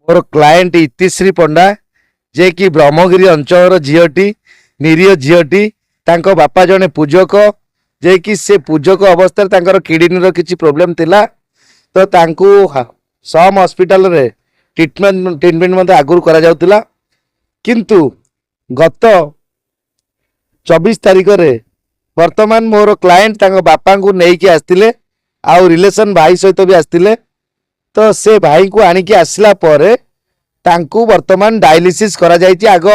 मोर client इतिश्री पंडा जे कि ब्रह्मगिरी अंचल झीटी निरीह झीटी तांको बापा जने पूजक जे कि से पूजक अवस्था किडनी किसी प्रोब्लेम थिला तो तांकू सम हॉस्पिटल रे ट्रीटमेंट आगुरी करा जाउतिला किंतु गत 24 तारीख रे वर्तमान मोर क्लाएंट तांको बापा को नेकी आस्तिले आउ रिलेशन भाई सहित भी आस्तिले तो से भाई को आनिकी आसला परे तांकू वर्तमान डायलिसिस करा जायछि आग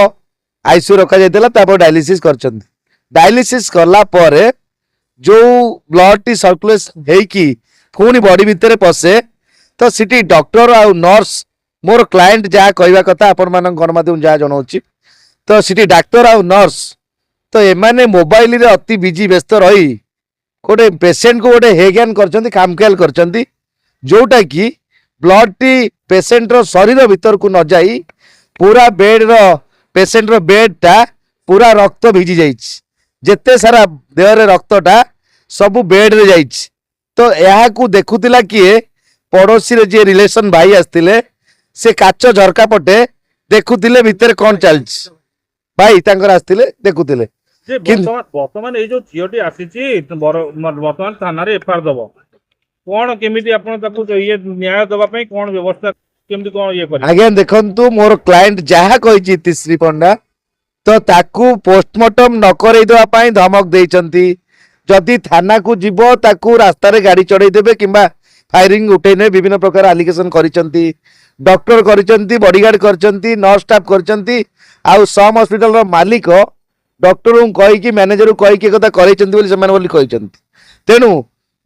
आईसीयू रखा जायतिला तापर डायलिसिस करछन्ति डायलिसिस करला परे जो ब्लड टी सर्कुलेशन हेकी पुणी बॉडी भितर पसे तो सिटी डॉक्टर आ नर्स मोर क्लाएंट जहाँ कहवा कथा आपण मान गणमाध्यम जहाँ जनाऊँच तो सिटी डाक्तर आ नर्स तो एमाने मोबाइल रे अति बिजी व्यस्त रही गोटे पेसेंट को गोटे हेज्ञान करछन्ति खामख्याल करछन्ति जोटा कि ब्लड टी पेसेंट रो शरीर भीतर को न जाई पूरा बेड रो पेसेंट रो बेड टा पूरा रक्त भिजी जाइछि जेते सारा देह रे रक्त टा सब बेड रे जाइछि तो यहाँ को देखुतिला किए पड़ोसी रे जे रिलेशन भाई आस्तिले से काच झरका पटे देखुतिले भितर कोन चलछि भाई तांकर आस्तिले देखुतिले बर्तमान ये जो झीटी आसी बर्तमान थाना एफआईआर दब कौन केमिति आपण ताकू ये न्याय दबा पई कौन व्यवस्था केमिति कौन ये करी आज्ञा देखंतु मोर क्लाएंट जहाँ कहिछि तिश्री पंडा तो ताकू पोस्टमार्टम न करई दवा पई धमक देइचंती जदि थाना को जीवो ताकू रास्ता रे गाड़ी चढ़ई देबे किंबा फायरिंग उठेने विभिन्न प्रकार एलिगेशन करिचंती डॉक्टर करिचंती बॉडीगार्ड करिचंती नर्स स्टाफ करिचंती आउ सम हॉस्पिटल रो मालिक डॉक्टर को कही कि मैनेजर को कही कथा करिचंती बोली समान बोली कहिचंती तेनु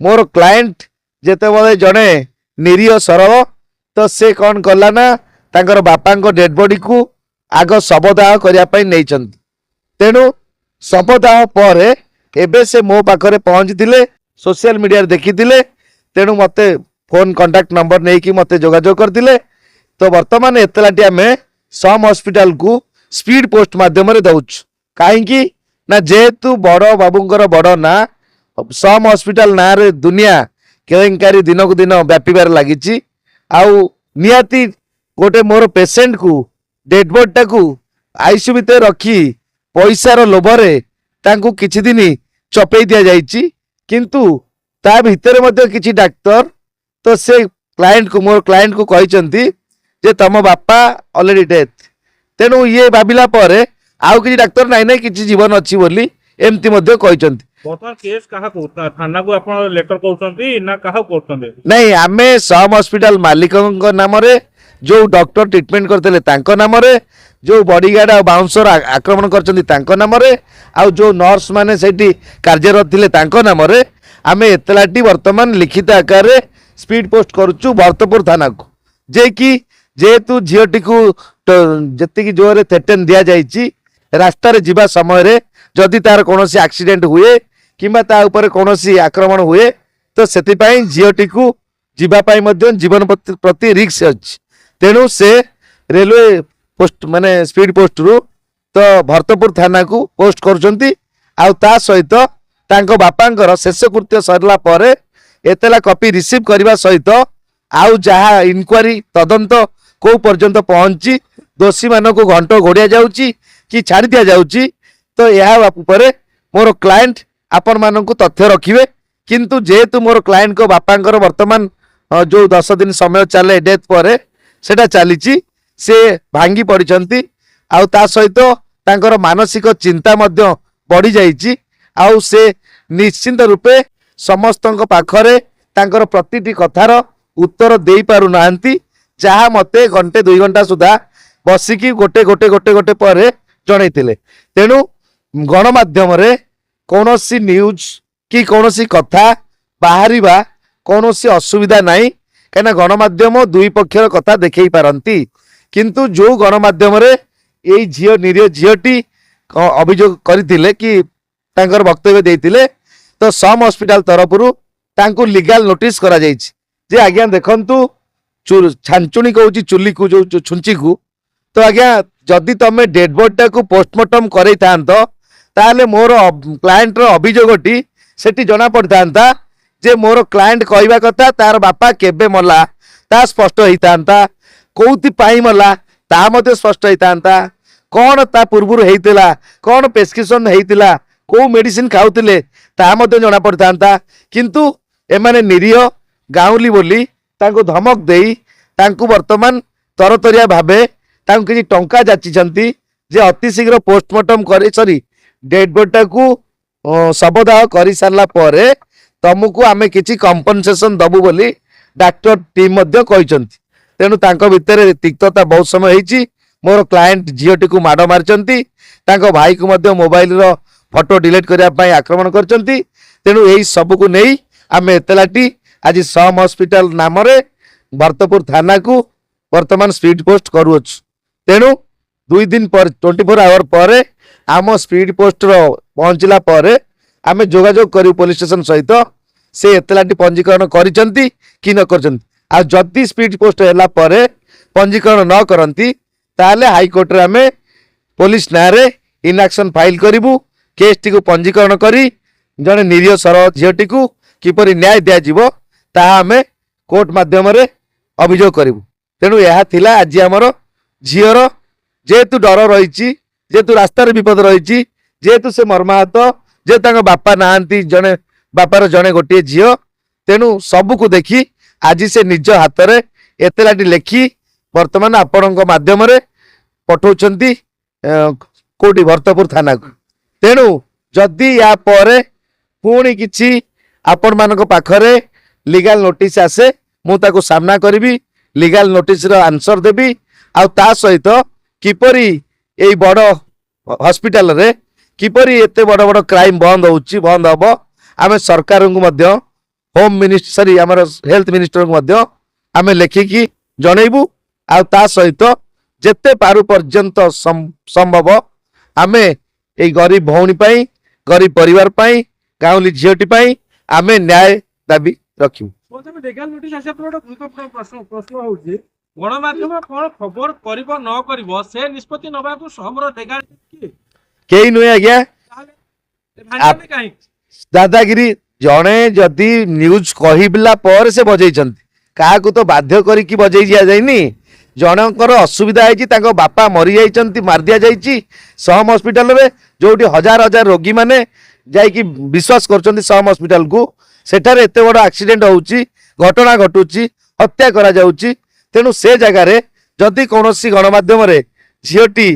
मोर क्लाएंट जेते बळे जणे निरीह सरल तो से कौन कला ना तांकर बापा डेड बॉडी को आग शवदाह करने नहीं तेणु शवदाह पर एबे से मो पाखरे पहुंची सोशल मीडिया देखी तेणु मते फोन कांटेक्ट नंबर नहीं कि मते जोगाजोग करते तो वर्तमान एतलाटी आम सम हॉस्पिटल को स्पीड पोस्ट माध्यम दउछ कहीं ना जेहेतु बड़ बाबूंकर बड़ ना सम हॉस्पिटल ना रे दुनिया केलेंकारी दिन को दिन व्यापार लगी आउ निहाती गोटे मोर पेसेंट को डेड बॉडी टाकू आईसीयू भितर रखी पैसार लोभरे तांकू किछि दिन चपे दिया जाइछि किंतु ता भितर मध्य किछि डाक्टर तो से क्लाएंट को मोर क्लाएंट को कहिसंती जे तम बापा ऑलरेडी डेथ तेणु ये भाविला परे आउ किछि डाक्टर नाइ नाइ किछि जीवन अछि बोली एमती मध्य कहिसंती बर्तमान केस कहा को थाना को आपण लेटर कहउछंती ना कहा कहउछंती नहीं आमे सम हॉस्पिटल मालिकक नाम रे जो डॉक्टर ट्रीटमेंट करते तांको नाम रे जो बॉडीगार्ड आ बाउंसर आक्रमण करचंती तांको नाम रे आ जो नर्स माने सेठी कार्यरत थिले तांको नाम रे आमे एतलाटी वर्तमान लिखित आकार रे स्पीड पोस्ट करूछु भरतपुर थाना को जे कि जेतु झीटी को जति की जोरे थेटेन दिया जाइछि रास्ता रे जीवा समय रे जदि तार कोनोसी एक्सीडेंट हुए किंबा ता ऊपर कोनोसी आक्रमण हुए तो सेति पई झीटी को जीवा पई मध्य जीवन प्रति रिस्क अछि तेणु से रेलवे पोस्ट माने स्पीड पोस्ट रु तो भरतपुर थाना को पोस्ट करछंती आउ ता सहित तांको बापांकर शेष कृत्य सरला परे एतला कॉपी रिसीव करबा सहित आउ जहा इंक्वारी तदंत को पर्यंत पहुंची दोषी मान को घंटो घोड़िया जाउची कि छाड़ी दिया जाउची तो यह ऊपर मोर क्लाएंट आपण मान को तथ्य रखिवे किंतु जेहेतु मोर क्लाएंट को बापांकर वर्तमान जो 10 दिन समय चले डेथ पर सेटा चलीची से भांगी पड़िचंती आउ ता सहित तांकर मानसिक चिंता मध्य बढ़ी जाइची आउ से निश्चिंत रूपे समस्तक पाखरे तांकर प्रतिटी कथार उत्तर दे पारु नाहंती जहा मते घंटे 2 घंटा सुधा बसिकी गोटे गोटे गोटे गोटे पर जणैतिले तेणु गणमाध्यम रे कौनसी न्यूज कि कौनसी कथा बाहरिबा कौनसी असुविधा नहीं कहीं गणमाध्यम दुई पक्षर कथा देखई पारंती किंतु जो गणमाध्यम रे एई झियो निरीह झियोटी अभियोग करथिले कि तांकर वक्तव्य देइतिले तो सम हॉस्पिटल तरफरु तांको लीगल नोटिस करा जाइछि जे आज्ञा देखंतु छांचुणी कहूची चुली को जो छुंची को तो आज्ञा जदि तमे डेड बॉडी को पोस्टमार्टम करई थांतो ताले मोर क्लाएंट रो अभियोगटी सेठी जना पड़तांता जे मोर क्लाएंट कहवा कथा तार बापा केबे मला ता स्पष्ट होता କୋଉଥିପାଇଁ ମଲା ତାହା ମଧ୍ୟ ସ୍ପଷ୍ଟ ହେଇଥାନ୍ତା। କ'ଣ ତା ପୂର୍ବରୁ ହେଇଥିଲା, କ'ଣ ପ୍ରେସ୍କ୍ରିପସନ୍ ହେଇଥିଲା, କୋଉ ମେଡିସିନ ଖାଉଥିଲେ ତାହା ମଧ୍ୟ ଜଣା ପଡ଼ିଥାନ୍ତା। କିନ୍ତୁ ଏମାନେ ନିରୀହ ଗାଉଁଲି ବୋଲି ତାଙ୍କୁ ଧମକ ଦେଇ ତାଙ୍କୁ ବର୍ତ୍ତମାନ ତରତରିଆ ଭାବେ ତାଙ୍କୁ କିଛି ଟଙ୍କା ଯାଚିଛନ୍ତି ଯେ ଅତି ଶୀଘ୍ର ପୋଷ୍ଟମର୍ଟମ କରି ଡେଡ୍ ବଡିଟାକୁ ଶବଦାହ କରିସାରିଲା ପରେ ତମକୁ ଆମେ କିଛି କମ୍ପନସେସନ ଦବୁ ବୋଲି ଡାକ୍ତର ଟିମ୍ ମଧ୍ୟ କହିଛନ୍ତି। ତେଣୁ ତାଙ୍କ ଭିତରେ ତିକ୍ତତା ବହୁତ ସମୟ ହେଇଛି। ମୋର କ୍ଲାଏଣ୍ଟ ଝିଅଟିକୁ ମାଡ଼ ମାରିଛନ୍ତି, ତାଙ୍କ ଭାଇକୁ ମଧ୍ୟ ମୋବାଇଲର ଫଟୋ ଡିଲିଟ୍ କରିବା ପାଇଁ ଆକ୍ରମଣ କରିଛନ୍ତି। ତେଣୁ ଏହି ସବୁକୁ ନେଇ ଆମେ ଏତଲାଟି ଆଜି ସମ୍ ହସ୍ପିଟାଲ ନାମରେ ଭରତପୁର ଥାନାକୁ ବର୍ତ୍ତମାନ ସ୍ପିଡ ପୋଷ୍ଟ କରୁଅଛୁ। ତେଣୁ 2 ଦିନ ପରେ 24 ଆୱାର ପରେ ଆମ ସ୍ପିଡ ପୋଷ୍ଟର ପହଞ୍ଚିଲା ପରେ ଆମେ ଯୋଗାଯୋଗ କରିବୁ ପୋଲିସ ଷ୍ଟେସନ ସହିତ ସେ ଏତଲାଟି ପଞ୍ଜୀକରଣ କରିଛନ୍ତି କି ନ କରିଛନ୍ତି। ଆଉ ଯଦି ସ୍ପିଡ ପୋଷ୍ଟ ହେଲା ପରେ ପଞ୍ଜୀକରଣ ନ କରନ୍ତି ତାହେଲେ ହାଇକୋର୍ଟରେ ଆମେ ପୋଲିସ ନାଁରେ ଇନଆକ୍ସନ ଫାଇଲ କରିବୁ। କେସ୍ଟିକୁ ପଞ୍ଜୀକରଣ କରି ଜଣେ ନିରୀହ ସରଳ ଝିଅଟିକୁ କିପରି ନ୍ୟାୟ ଦିଆଯିବ ତାହା ଆମେ କୋର୍ଟ ମାଧ୍ୟମରେ ଅଭିଯୋଗ କରିବୁ। ତେଣୁ ଏହା ଥିଲା ଆଜି ଆମର ଝିଅର ଯେହେତୁ ଡର ରହିଛି, ଯେହେତୁ ରାସ୍ତାରେ ବିପଦ ରହିଛି, ଯେହେତୁ ସେ ମର୍ମାହତ, ଯେହେତୁ ତାଙ୍କ ବାପା ନାହାନ୍ତି, ଜଣେ ବାପାର ଜଣେ ଗୋଟିଏ ଝିଅ, ତେଣୁ ସବୁକୁ ଦେଖି ଆଜି ସେ ନିଜ ହାତରେ ଏତଲାଟି ଲେଖି ବର୍ତ୍ତମାନ ଆପଣଙ୍କ ମାଧ୍ୟମରେ ପଠାଉଛନ୍ତି କୋଉଠି ଭରତପୁର ଥାନାକୁ। ତେଣୁ ଯଦି ୟା ପରେ ପୁଣି କିଛି ଆପଣମାନଙ୍କ ପାଖରେ ଲିଗାଲ ନୋଟିସ ଆସେ ମୁଁ ତାକୁ ସାମ୍ନା କରିବି, ଲିଗାଲ ନୋଟିସର ଆନ୍ସର ଦେବି। ଆଉ ତା ସହିତ କିପରି ଏଇ ବଡ଼ ହସ୍ପିଟାଲରେ କିପରି ଏତେ ବଡ଼ ବଡ଼ କ୍ରାଇମ ବନ୍ଦ ହବ ଆମେ ସରକାରଙ୍କୁ ମଧ୍ୟ ହୋମ ମିନିଷ୍ଟର ଆମର ହେଲ୍ଥ ମିନିଷ୍ଟରଙ୍କୁ ମଧ୍ୟ ଆମେ ଲେଖିକି ଜଣେଇବୁ। ଆଉ ତା ସହିତ ଯେତେ ପାରୁ ପର୍ଯ୍ୟନ୍ତ ସମ୍ଭବ ଆମେ ଏଇ ଗରିବ ଭଉଣୀ ପାଇଁ, ଗରିବ ପରିବାର ପାଇଁ, ଗାଉଁଲି ଝିଅଟି ପାଇଁ ଆମେ ନ୍ୟାୟ ଦାବି ରଖିବୁ। ଲିଗାଲ ନୋଟିସ ଆସିବା ପରେ ଗୋଟେ ଗୁରୁତ୍ୱପୂର୍ଣ୍ଣ ପ୍ରଶ୍ନ ହଉଛି ଗଣମାଧ୍ୟମ କଣ ଖବର କରିବ ନ କରିବ ସେ ନିଷ୍ପତ୍ତି ନେବାକୁ ସମର ଲିଗାଲ କିଏ? କେହି ନୁହେଁ ଆଜ୍ଞା। କାହିଁକି ଦାଦାଗିରି ଜଣେ ଯଦି ନ୍ୟୁଜ କହିଲା ପରେ ସେ ବଜେଇଛନ୍ତି, କାହାକୁ ତ ବାଧ୍ୟ କରିକି ବଜେଇ ଦିଆଯାଇନି। ଜଣଙ୍କର ଅସୁବିଧା ହେଇଛି, ତାଙ୍କ ବାପା ମରିଯାଇଛନ୍ତି, ମାରି ଦିଆଯାଇଛି ସମ୍ ହସ୍ପିଟାଲରେ, ଯୋଉଠି ହଜାର ହଜାର ରୋଗୀ ମାନେ ଯାଇକି ବିଶ୍ୱାସ କରୁଛନ୍ତି ସମ୍ ହସ୍ପିଟାଲକୁ। ସେଠାରେ ଏତେ ବଡ଼ ଆକ୍ସିଡେଣ୍ଟ ହଉଛି, ଘଟଣା ଘଟୁଛି, ହତ୍ୟା କରାଯାଉଛି। ତେଣୁ ସେ ଜାଗାରେ ଯଦି କୌଣସି ଗଣମାଧ୍ୟମରେ ଝିଅଟି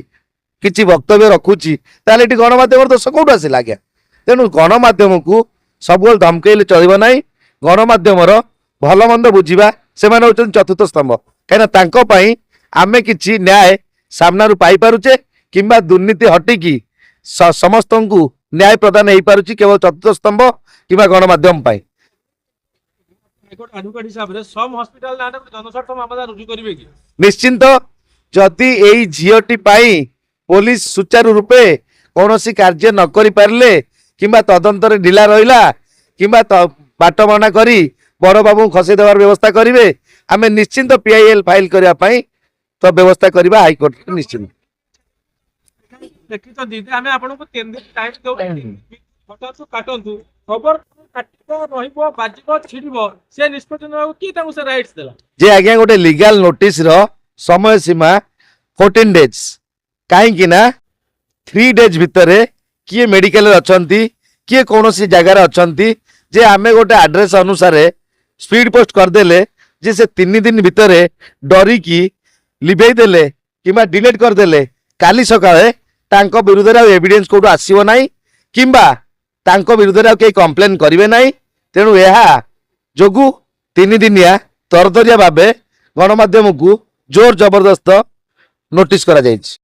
କିଛି ବକ୍ତବ୍ୟ ରଖୁଛି ତାହେଲେ ଏଠି ଗଣମାଧ୍ୟମର ଦୋଷ କୋଉଠୁ ଆସିଲା ଆଜ୍ଞା? ତେଣୁ ଗଣମାଧ୍ୟମକୁ ସବୁବେଳେ ଧମକେଇଲେ ଚଳିବ ନାହିଁ। ଗଣମାଧ୍ୟମର ଭଲ ମନ୍ଦ ବୁଝିବା, ସେମାନେ ହେଉଛନ୍ତି ଚତୁର୍ଥ ସ୍ତମ୍ଭ। କାହିଁକିନା ତାଙ୍କ ପାଇଁ ଆମେ କିଛି ନ୍ୟାୟ ସାମ୍ନାରୁ ପାଇପାରୁଛେ କିମ୍ବା ଦୁର୍ନୀତି ହଟିକି ସମସ୍ତଙ୍କୁ ନ୍ୟାୟ ପ୍ରଦାନ ହେଇପାରୁଛି କେବଳ ଚତୁର୍ଥ ସ୍ତମ୍ଭ କିମ୍ବା ଗଣମାଧ୍ୟମ ପାଇଁ। ଆଡଭୋକେଟ ହିସାବରେ ସମ୍ ହସ୍ପିଟାଲ ନାଁରେ ଜନସ୍ୱାର୍ଥ ମାମଲା ରୁଜୁ କରିବେ କି? ନିଶ୍ଚିନ୍ତ। ଯଦି ଏଇ ଝିଅଟି ପାଇଁ ପୋଲିସ ସୁଚାରୁ ରୂପେ କୌଣସି କାର୍ଯ୍ୟ ନ କରିପାରିଲେ କିମ୍ବା ତଦନ୍ତରେ ଢିଲା ରହିଲା କିମ୍ବା ବାଟବଣା କରି ବଡ଼ ବାବୁଙ୍କୁ ଖସେଇ ଦେବାର ବ୍ୟବସ୍ଥା କରିବେ, ଆମେ ନିଶ୍ଚିନ୍ତ PIL ଫାଇଲ କରିବା ପାଇଁ ତ ବ୍ୟବସ୍ଥା କରିବା ହାଇକୋର୍ଟରେ ନିଶ୍ଚିନ୍ତ। ଦେଖିଛନ୍ତି ଆମେ ଆପଣଙ୍କୁ 3 ଦିନ ଟାଇମ ଦଉଛୁ, କାଟନ୍ତୁ ଖବର କାଟିବ ରହିବ ବାଜିବ ଛିଡ଼ିବ ସେ ନିଷ୍ପତ୍ତି ନେବାକୁ କିଏ ତାଙ୍କୁ ସେ ରାଇଟ୍ସ ଦେଲା? ଯେ ଆଜ୍ଞା ଗୋଟେ ଲିଗାଲ ନୋଟିସର ସମୟ ସୀମା 14 ଡେଜ୍। କାହିଁକି ନା 3 ଡେଜ୍ ଭିତରେ କିଏ ମେଡିକାଲରେ ଅଛନ୍ତି, କିଏ କୌଣସି ଜାଗାରେ ଅଛନ୍ତି, ଯେ ଆମେ ଗୋଟେ ଆଡ୍ରେସ ଅନୁସାରେ ସ୍ପିଡ ପୋଷ୍ଟ କରିଦେଲେ ଯେ ସେ 3 ଦିନ ଭିତରେ ଡରିକି ଲିଭେଇ ଦେଲେ କିମ୍ବା ଡିଲିଟ୍ କରିଦେଲେ କାଲି ସକାଳେ ତାଙ୍କ ବିରୁଦ୍ଧରେ ଆଉ ଏଭିଡେନ୍ସ କୋଉଠୁ ଆସିବ ନାହିଁ କିମ୍ବା ତାଙ୍କ ବିରୁଦ୍ଧରେ ଆଉ କେହି କମ୍ପ୍ଲେନ୍ କରିବେ ନାହିଁ। ତେଣୁ ଏହା ଯୋଗୁଁ 3 ଦିନିଆ ତରତରିଆ ଭାବେ ଗଣମାଧ୍ୟମକୁ ଜୋର ଜବରଦସ୍ତ ନୋଟିସ କରାଯାଇଛି।